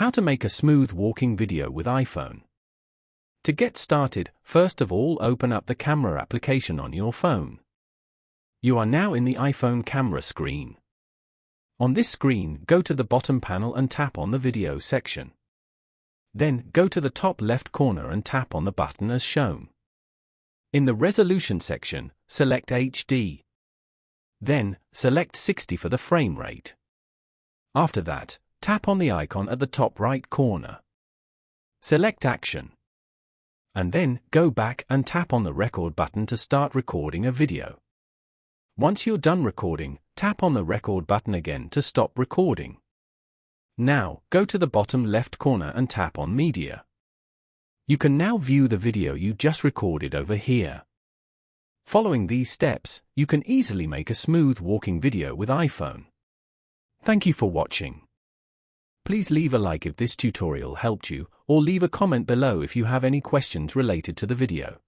How to make a smooth walking video with iPhone. To get started, first of all open up the camera application on your phone. You are now in the iPhone camera screen. On this screen, go to the bottom panel and tap on the video section. Then, go to the top left corner and tap on the button as shown. In the resolution section, select HD. Then, select 60 for the frame rate. After that, tap on the icon at the top right corner. Select Action. And then, go back and tap on the record button to start recording a video. Once you're done recording, tap on the record button again to stop recording. Now, go to the bottom left corner and tap on Media. You can now view the video you just recorded over here. Following these steps, you can easily make a smooth walking video with iPhone. Thank you for watching. Please leave a like if this tutorial helped you, or leave a comment below if you have any questions related to the video.